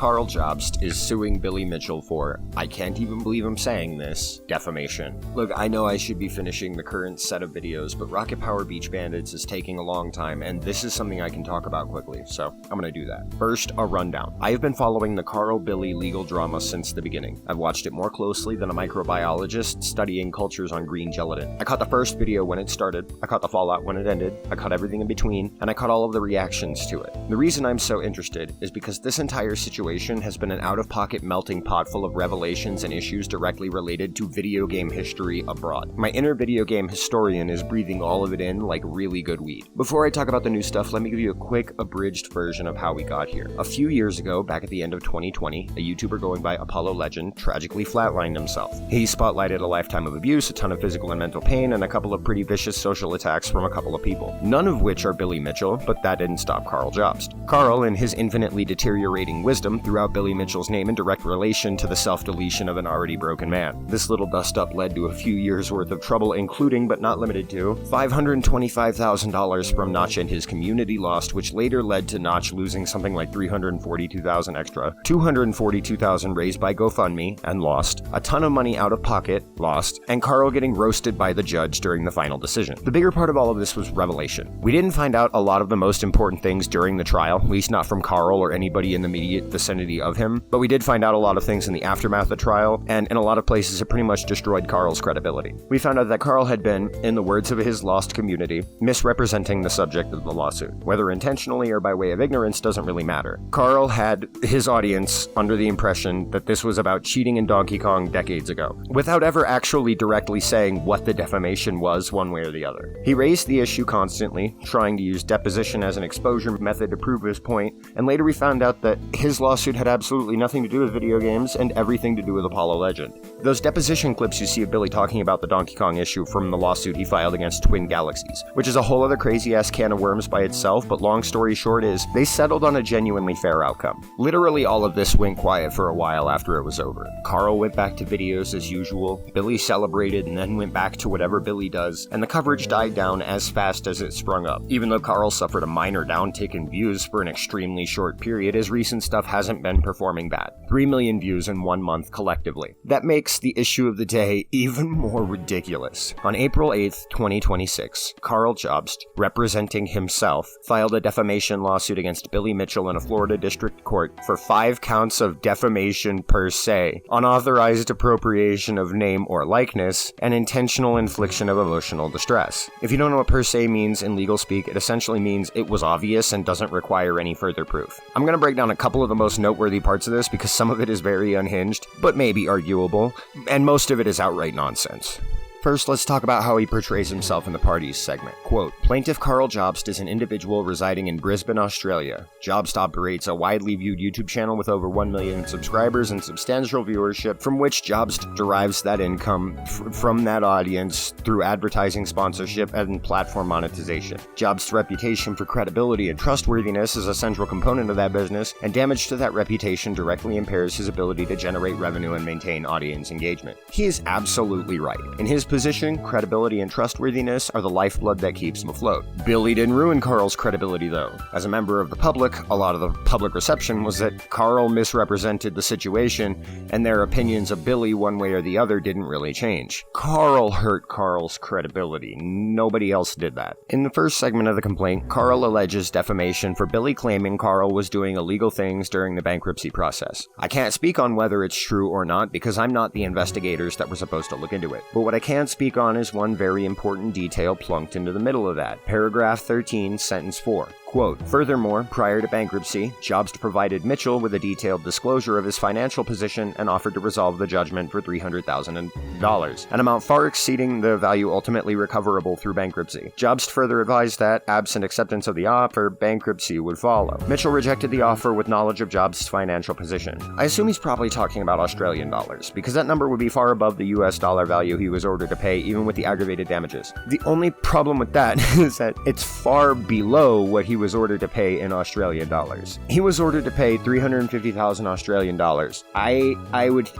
Karl Jobst is suing Billy Mitchell for, I can't even believe I'm saying this, defamation. Look, I know I should be finishing the current set of videos, but Rocket Power Beach Bandits is taking a long time, and this is something I can talk about quickly, so I'm gonna do that. First, a rundown. I have been following the Karl Billy legal drama since the beginning. I've watched it more closely than a microbiologist studying cultures on green gelatin. I caught the first video when it started, I caught the fallout when it ended, I caught everything in between, and I caught all of the reactions to it. The reason I'm so interested is because this entire situation has been an out-of-pocket melting pot full of revelations and issues directly related to video game history abroad. My inner video game historian is breathing all of it in like really good weed. Before I talk about the new stuff, let me give you a quick, abridged version of how we got here. A few years ago, back at the end of 2020, a YouTuber going by Apollo Legend tragically flatlined himself. He spotlighted a lifetime of abuse, a ton of physical and mental pain, and a couple of pretty vicious social attacks from a couple of people. None of which are Billy Mitchell, but that didn't stop Karl Jobst. Karl, in his infinitely deteriorating wisdom, threw out Billy Mitchell's name in direct relation to the self-deletion of an already broken man. This little dust-up led to a few years' worth of trouble, including, but not limited to, $525,000 from Notch and his community lost, which later led to Notch losing something like $342,000 extra, $242,000 raised by GoFundMe, and lost, a ton of money out of pocket, lost, and Karl getting roasted by the judge during the final decision. The bigger part of all of this was revelation. We didn't find out a lot of the most important things during the trial, at least not from Karl or anybody in the immediate vicinity of him, but we did find out a lot of things in the aftermath of the trial, and in a lot of places it pretty much destroyed Karl's credibility. We found out that Karl had been, in the words of his lost community, misrepresenting the subject of the lawsuit. Whether intentionally or by way of ignorance doesn't really matter. Karl had his audience under the impression that this was about cheating in Donkey Kong decades ago, without ever actually directly saying what the defamation was one way or the other. He raised the issue constantly, trying to use deposition as an exposure method to prove his point, and later we found out that his lawsuit had absolutely nothing to do with video games and everything to do with Apollo Legend. Those deposition clips you see of Billy talking about the Donkey Kong issue from the lawsuit he filed against Twin Galaxies, which is a whole other crazy-ass can of worms by itself, but long story short is, they settled on a genuinely fair outcome. Literally all of this went quiet for a while after it was over. Karl went back to videos as usual, Billy celebrated and then went back to whatever Billy does, and the coverage died down as fast as it sprung up. Even though Karl suffered a minor downtick in views for an extremely short period, his recent stuff hasn't been performing bad. 3 million views in 1 month collectively. That makes the issue of the day even more ridiculous. On April 8th, 2026, Karl Jobst, representing himself, filed a defamation lawsuit against Billy Mitchell in a Florida district court for 5 counts of defamation per se, unauthorized appropriation of name or likeness, and intentional infliction of emotional distress. If you don't know what per se means in legal speak, it essentially means it was obvious and doesn't require any further proof. I'm going to break down a couple of the most noteworthy parts of this because some of it is very unhinged, but maybe arguable, and most of it is outright nonsense. First, let's talk about how he portrays himself in the parties segment. Quote, plaintiff Karl Jobst is an individual residing in Brisbane, Australia. Jobst operates a widely viewed YouTube channel with over 1 million subscribers and substantial viewership, from which Jobst derives that income from that audience through advertising sponsorship and platform monetization. Jobst's reputation for credibility and trustworthiness is a central component of that business, and damage to that reputation directly impairs his ability to generate revenue and maintain audience engagement. He is absolutely right. In his position, credibility and trustworthiness are the lifeblood that keeps him afloat. Billy didn't ruin Karl's credibility though. As a member of the public, a lot of the public reception was that Karl misrepresented the situation, and their opinions of Billy one way or the other didn't really change. Karl hurt Karl's credibility. Nobody else did that. In the first segment of the complaint, Karl alleges defamation for Billy claiming Karl was doing illegal things during the bankruptcy process. I can't speak on whether it's true or not because I'm not the investigators that were supposed to look into it, but what I can speak on is one very important detail plunked into the middle of that. Paragraph 13, sentence 4. Quote, furthermore, prior to bankruptcy, Jobst provided Mitchell with a detailed disclosure of his financial position and offered to resolve the judgment for $300,000, an amount far exceeding the value ultimately recoverable through bankruptcy. Jobst further advised that, absent acceptance of the offer, bankruptcy would follow. Mitchell rejected the offer with knowledge of Jobst's financial position. I assume he's probably talking about Australian dollars, because that number would be far above the US dollar value he was ordered to pay, even with the aggravated damages. The only problem with that is that it's far below what he was ordered to pay in Australian dollars. He was ordered to pay 350,000 Australian dollars. I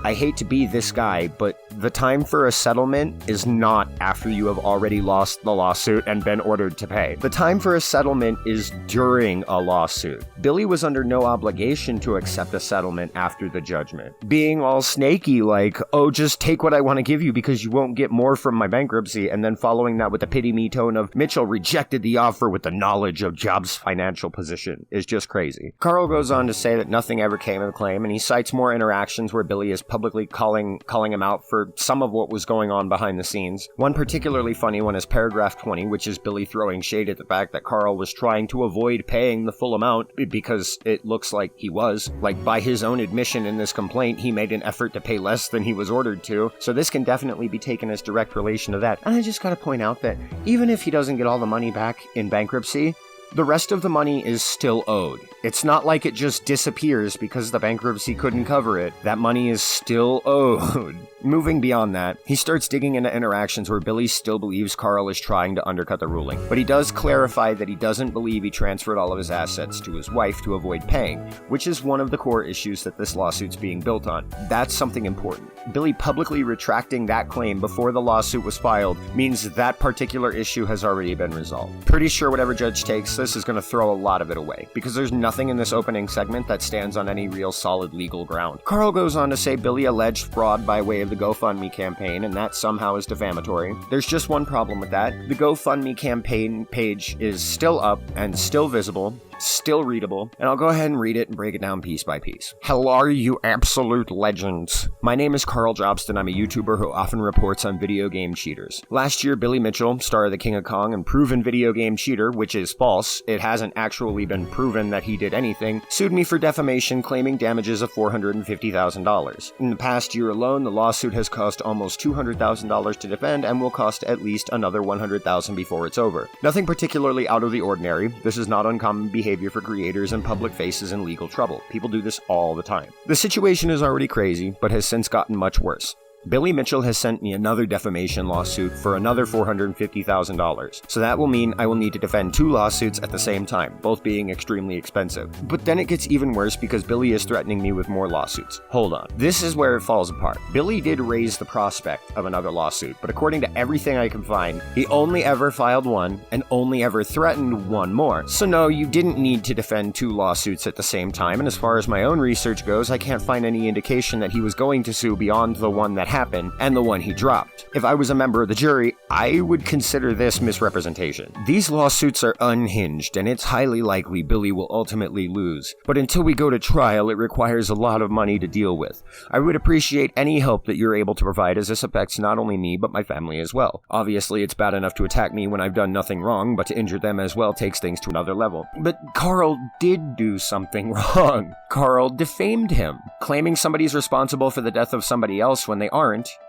hate to be this guy, but the time for a settlement is not after you have already lost the lawsuit and been ordered to pay. The time for a settlement is during a lawsuit. Billy was under no obligation to accept a settlement after the judgment. Being all snaky like, oh, just take what I want to give you because you won't get more from my bankruptcy, and then following that with the pity-me tone of Mitchell rejected the offer with the knowledge of Jobs' financial position is just crazy. Carl goes on to say that nothing ever came of the claim, and he cites more interactions where Billy is publicly calling him out for some of what was going on behind the scenes. One particularly funny one is paragraph 20, which is Billy throwing shade at the fact that Carl was trying to avoid paying the full amount because it looks like he was. Like, by his own admission in this complaint, he made an effort to pay less than he was ordered to, so this can definitely be taken as direct relation to that. And I just gotta point out that even if he doesn't get all the money back in bankruptcy, the rest of the money is still owed. It's not like it just disappears because the bankruptcy couldn't cover it. That money is still owed. Moving beyond that, he starts digging into interactions where Billy still believes Carl is trying to undercut the ruling, but he does clarify that he doesn't believe he transferred all of his assets to his wife to avoid paying, which is one of the core issues that this lawsuit's being built on. That's something important. Billy publicly retracting that claim before the lawsuit was filed means that particular issue has already been resolved. Pretty sure whatever judge takes this is going to throw a lot of it away, because there's nothing in this opening segment that stands on any real solid legal ground. Carl goes on to say Billy alleged fraud by way of the GoFundMe campaign, and that somehow is defamatory. There's just one problem with that. The GoFundMe campaign page is still up and still visible, still readable, and I'll go ahead and read it and break it down piece by piece. Hello, you absolute legends. My name is Carl Jobston. I'm a YouTuber who often reports on video game cheaters. Last year, Billy Mitchell, star of the King of Kong and proven video game cheater, which is false, it hasn't actually been proven that he did anything, sued me for defamation, claiming damages of $450,000. In the past year alone, the lawsuit has cost almost $200,000 to defend and will cost at least another $100,000 before it's over. Nothing particularly out of the ordinary. This is not uncommon behavior for creators and public faces in legal trouble. People do this all the time. The situation is already crazy, but has since gotten much worse. Billy Mitchell has sent me another defamation lawsuit for another $450,000, so that will mean I will need to defend two lawsuits at the same time, both being extremely expensive. But then it gets even worse because Billy is threatening me with more lawsuits. Hold on. This is where it falls apart. Billy did raise the prospect of another lawsuit, but according to everything I can find, he only ever filed one and only ever threatened one more. So no, you didn't need to defend two lawsuits at the same time, and as far as my own research goes, I can't find any indication that he was going to sue beyond the one that happened and the one he dropped. If I was a member of the jury, I would consider this misrepresentation. These lawsuits are unhinged, and it's highly likely Billy will ultimately lose. But until we go to trial, it requires a lot of money to deal with. I would appreciate any help that you're able to provide, as this affects not only me, but my family as well. Obviously, it's bad enough to attack me when I've done nothing wrong, but to injure them as well takes things to another level. But Carl did do something wrong. Carl defamed him. Claiming somebody's responsible for the death of somebody else when they aren't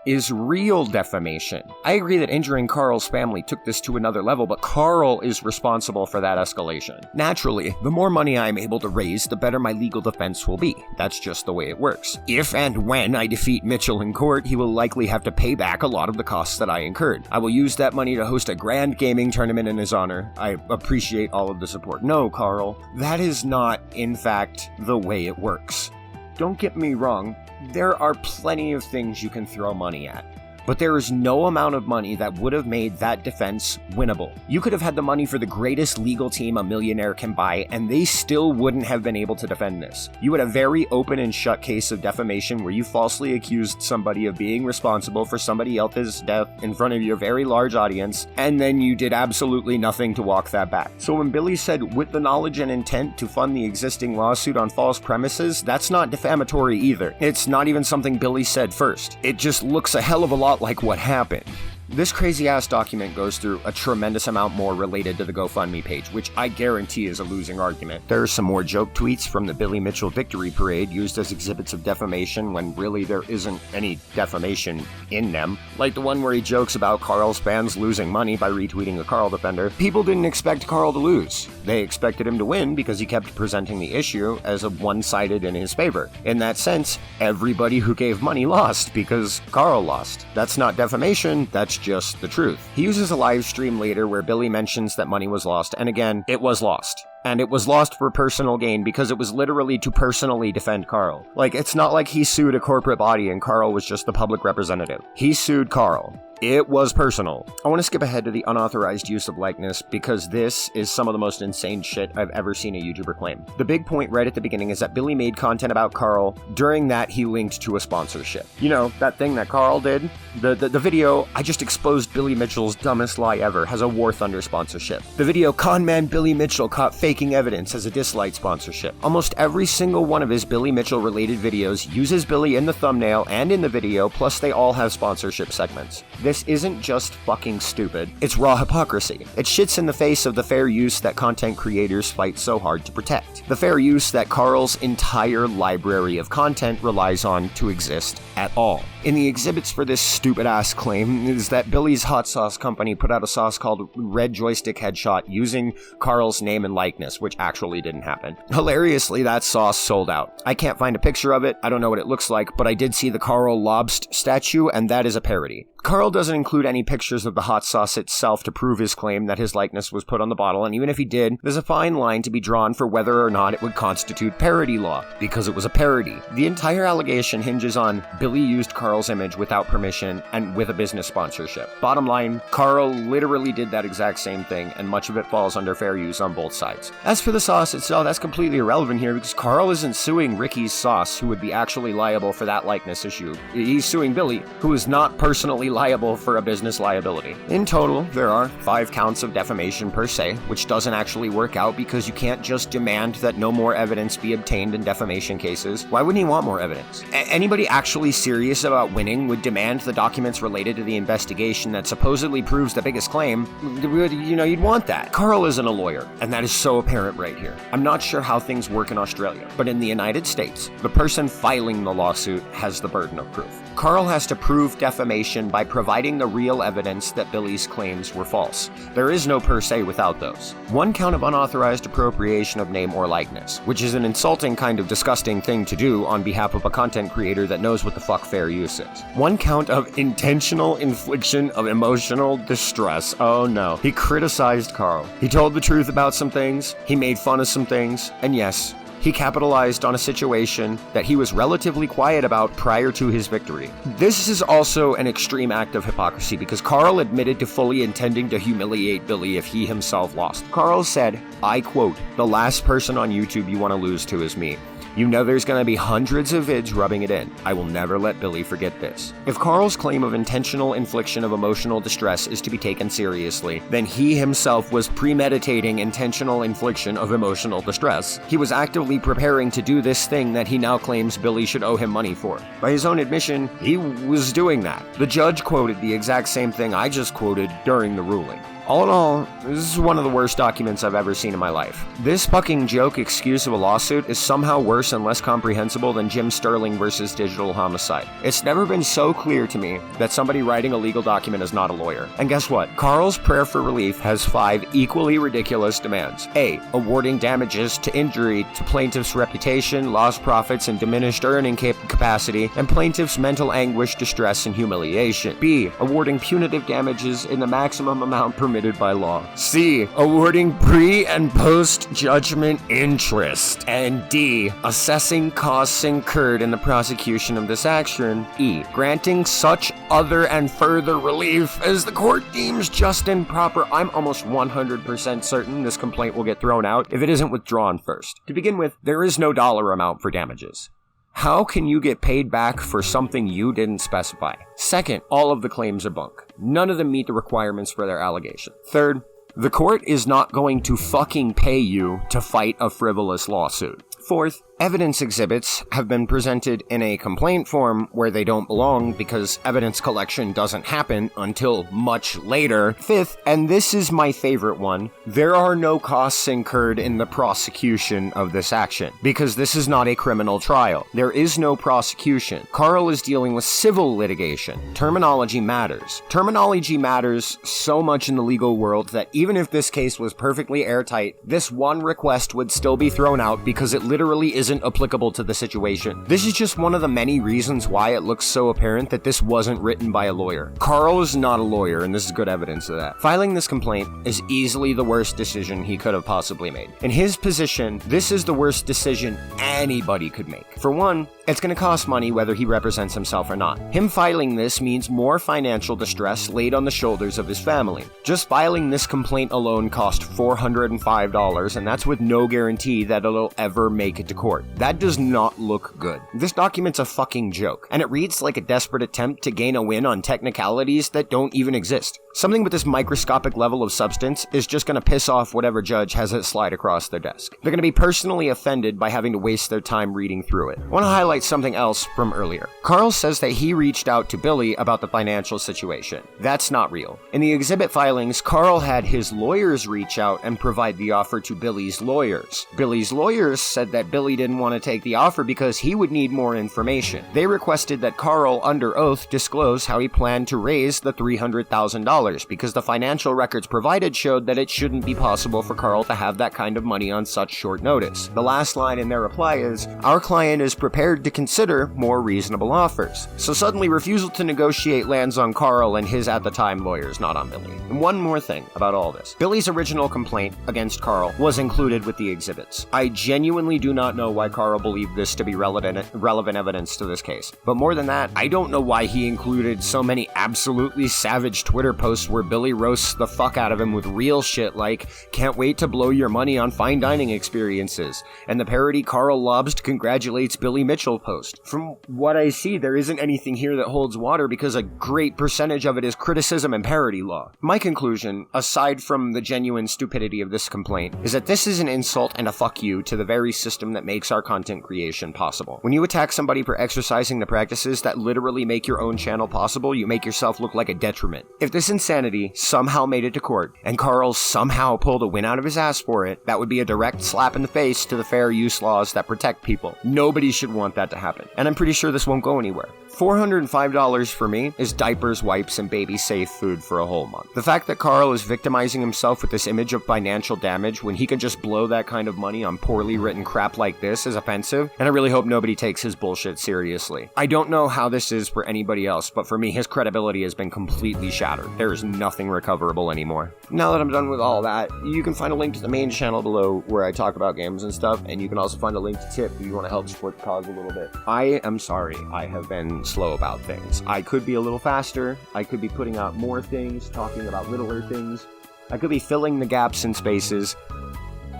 is real defamation. I agree that injuring Carl's family took this to another level, but Carl is responsible for that escalation. Naturally, the more money I'm able to raise, the better my legal defense will be. That's just the way it works. If and when I defeat Mitchell in court, he will likely have to pay back a lot of the costs that I incurred. I will use that money to host a grand gaming tournament in his honor. I appreciate all of the support. No, Carl, that is not, in fact, the way it works. Don't get me wrong, there are plenty of things you can throw money at. But there is no amount of money that would have made that defense winnable. You could have had the money for the greatest legal team a millionaire can buy, and they still wouldn't have been able to defend this. You had a very open and shut case of defamation where you falsely accused somebody of being responsible for somebody else's death in front of your very large audience, and then you did absolutely nothing to walk that back. So when Billy said, with the knowledge and intent to fund the existing lawsuit on false premises, that's not defamatory either. It's not even something Billy said first. It just looks a hell of a lot like what happened. This crazy-ass document goes through a tremendous amount more related to the GoFundMe page, which I guarantee is a losing argument. There are some more joke tweets from the Billy Mitchell victory parade used as exhibits of defamation when really there isn't any defamation in them. Like the one where he jokes about Carl's fans losing money by retweeting a Carl defender. People didn't expect Carl to lose. They expected him to win because he kept presenting the issue as a one-sided in his favor. In that sense, everybody who gave money lost because Carl lost. That's not defamation, that's just the truth. He uses a live stream later where Billy mentions that money was lost, and again, it was lost. and it was lost for personal gain because it was literally to personally defend Carl. Like, it's not like he sued a corporate body and Carl was just the public representative. He sued Carl. It was personal. I want to skip ahead to the unauthorized use of likeness because this is some of the most insane shit I've ever seen a YouTuber claim. The big point right at the beginning is that Billy made content about Carl. During that, he linked to a sponsorship. You know, that thing that Carl did? The video, I just exposed Billy Mitchell's dumbest lie ever, has a War Thunder sponsorship. The video, Conman Billy Mitchell caught faking evidence, has a Dislight sponsorship. Almost every single one of his Billy Mitchell related videos uses Billy in the thumbnail and in the video, plus they all have sponsorship segments. This isn't just fucking stupid, it's raw hypocrisy. It shits in the face of the fair use that content creators fight so hard to protect. The fair use that Carl's entire library of content relies on to exist at all. In the exhibits for this stupid-ass claim is that Billy's hot sauce company put out a sauce called Red Joystick Headshot using Carl's name and likeness, which actually didn't happen. Hilariously, that sauce sold out. I can't find a picture of it, I don't know what it looks like, but I did see the Carl Lobst statue, and that is a parody. Carl doesn't include any pictures of the hot sauce itself to prove his claim that his likeness was put on the bottle, and even if he did, there's a fine line to be drawn for whether or not it would constitute parody law, because it was a parody. The entire allegation hinges on Billy used Carl's image without permission and with a business sponsorship. Bottom line, Carl literally did that exact same thing, and much of it falls under fair use on both sides. As for the sauce itself, that's completely irrelevant here because Carl isn't suing Ricky's Sauce, who would be actually liable for that likeness issue. He's suing Billy, who is not personally liable for a business liability. In total, there are 5 counts of defamation per se, which doesn't actually work out because you can't just demand that no more evidence be obtained in defamation cases. Why wouldn't he want more evidence? Anybody actually serious about winning would demand the documents related to the investigation that supposedly proves the biggest claim. You'd want that. Carl isn't a lawyer, and that is so apparent right here. I'm not sure how things work in Australia, but in the United States, the person filing the lawsuit has the burden of proof. Carl has to prove defamation by providing the real evidence that Billy's claims were false. There is no per se without those. 1 count of unauthorized appropriation of name or likeness, which is an insulting kind of disgusting thing to do on behalf of a content creator that knows what the fuck fair use is. 1 count of intentional infliction of emotional distress. Oh no. He criticized Carl. He told the truth about some things, he made fun of some things, and yes, he capitalized on a situation that he was relatively quiet about prior to his victory. This is also an extreme act of hypocrisy because Carl admitted to fully intending to humiliate Billy if he himself lost. Carl said, I quote, "The last person on YouTube you want to lose to is me. You know there's gonna be hundreds of vids rubbing it in. I will never let Billy forget this." If Carl's claim of intentional infliction of emotional distress is to be taken seriously, then he himself was premeditating intentional infliction of emotional distress. He was actively preparing to do this thing that he now claims Billy should owe him money for. By his own admission, he was doing that. The judge quoted the exact same thing I just quoted during the ruling. All in all, this is one of the worst documents I've ever seen in my life. This fucking joke excuse of a lawsuit is somehow worse and less comprehensible than Jim Sterling versus Digital Homicide. It's never been so clear to me that somebody writing a legal document is not a lawyer. And guess what? Carl's prayer for relief has 5 equally ridiculous demands. A. Awarding damages to injury to plaintiff's reputation, lost profits, and diminished earning capacity, and plaintiff's mental anguish, distress, and humiliation. B. Awarding punitive damages in the maximum amount permitted by law. C. Awarding pre- and post-judgment interest. And D. Assessing costs incurred in the prosecution of this action. E. Granting such other and further relief as the court deems just and proper. I'm almost 100% certain this complaint will get thrown out if it isn't withdrawn first. To begin with, there is no dollar amount for damages. How can you get paid back for something you didn't specify? Second, all of the claims are bunk. None of them meet the requirements for their allegation. Third, the court is not going to fucking pay you to fight a frivolous lawsuit. Fourth, evidence exhibits have been presented in a complaint form where they don't belong because evidence collection doesn't happen until much later. Fifth, and this is my favorite one, there are no costs incurred in the prosecution of this action because this is not a criminal trial. There is no prosecution. Carl is dealing with civil litigation. Terminology matters. Terminology matters so much in the legal world that even if this case was perfectly airtight, this one request would still be thrown out because it literally is isn't applicable to the situation. This is just one of the many reasons why it looks so apparent that this wasn't written by a lawyer. Carl is not a lawyer, and this is good evidence of that. Filing this complaint is easily the worst decision he could have possibly made. In his position, this is the worst decision anybody could make. For one, it's going to cost money whether he represents himself or not. Him filing this means more financial distress laid on the shoulders of his family. Just filing this complaint alone cost $405, and that's with no guarantee that it'll ever make it to court. That does not look good. This document's a fucking joke, and it reads like a desperate attempt to gain a win on technicalities that don't even exist. Something with this microscopic level of substance is just going to piss off whatever judge has it slide across their desk. They're going to be personally offended by having to waste their time reading through it. I want to highlight something else from earlier. Carl says that he reached out to Billy about the financial situation. That's not real. In the exhibit filings, Carl had his lawyers reach out and provide the offer to Billy's lawyers. Billy's lawyers said that Billy didn't want to take the offer because he would need more information. They requested that Carl, under oath, disclose how he planned to raise the $300,000 because the financial records provided showed that it shouldn't be possible for Carl to have that kind of money on such short notice. The last line in their reply is, "Our client is prepared to consider more reasonable offers." So suddenly refusal to negotiate lands on Carl and his at-the-time lawyers, not on Billy. And one more thing about all this. Billy's original complaint against Carl was included with the exhibits. I genuinely do not know why Carl believed this to be relevant evidence to this case. But more than that, I don't know why he included so many absolutely savage Twitter posts where Billy roasts the fuck out of him with real shit like, "Can't wait to blow your money on fine dining experiences," and the parody Carl Lobst congratulates Billy Mitchell post. From what I see, there isn't anything here that holds water because a great percentage of it is criticism and parody law. My conclusion, aside from the genuine stupidity of this complaint, is that this is an insult and a fuck you to the very system that makes our content creation possible. When you attack somebody for exercising the practices that literally make your own channel possible, you make yourself look like a detriment. If this insanity somehow made it to court, and Carl somehow pulled a win out of his ass for it, that would be a direct slap in the face to the fair use laws that protect people. Nobody should want that to happen. And I'm pretty sure this won't go anywhere. $405 for me is diapers, wipes, and baby-safe food for a whole month. The fact that Carl is victimizing himself with this image of financial damage when he can just blow that kind of money on poorly written crap like this is offensive, and I really hope nobody takes his bullshit seriously. I don't know how this is for anybody else, but for me, his credibility has been completely shattered. There is nothing recoverable anymore. Now that I'm done with all that, you can find a link to the main channel below where I talk about games and stuff, and you can also find a link to tip if you want to help support the cause a little bit. I am sorry I have been slow about things. I could be a little faster. I could be putting out more things, talking about littler things. I could be filling the gaps in spaces,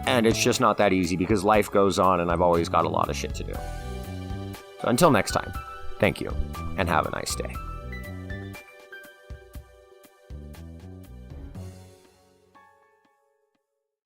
and it's just not that easy because life goes on and I've always got a lot of shit to do. So until next time, thank you, and have a nice day.